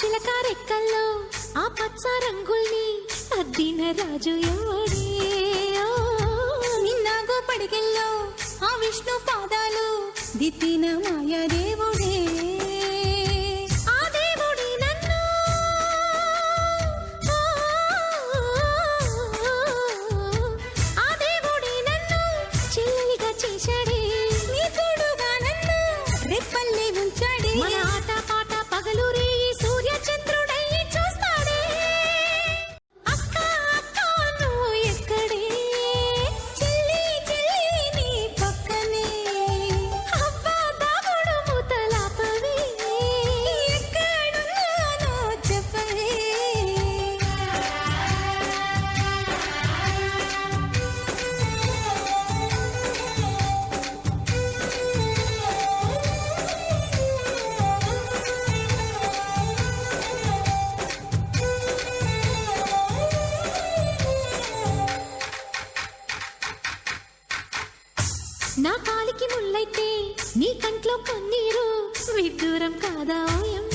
చిలక రెక్కల్లో ఆ పచ్చ రంగుల్ని అద్దిన రాజు ఎవడే నిన్నాగో పడికెల్లో ఆ విష్ణు పాదాలు దిద్దిన మాయాదేవుడే ఆ దేవుడి నన్ను ఆ దేవుడి నన్ను చెల్లెలిగా చేశాడే నీ తోడుగా నన్ను రెప్పల్లే ఉంచాడే మన ఆట పాట పగలు రే సూర్య చంద్రుడై చూస్తాడే అక్క అక్క నువ్వు ఎక్కడే చెల్లి చెల్లి నీ పక్కనే అబ్బా దాగుడు మూతలాపవే ఎక్కడున్నానో చెప్పవే నా కాలికి ముల్లైతే నీ కంట్లో కన్నీరు విడ్డూరం కాదా ఓయం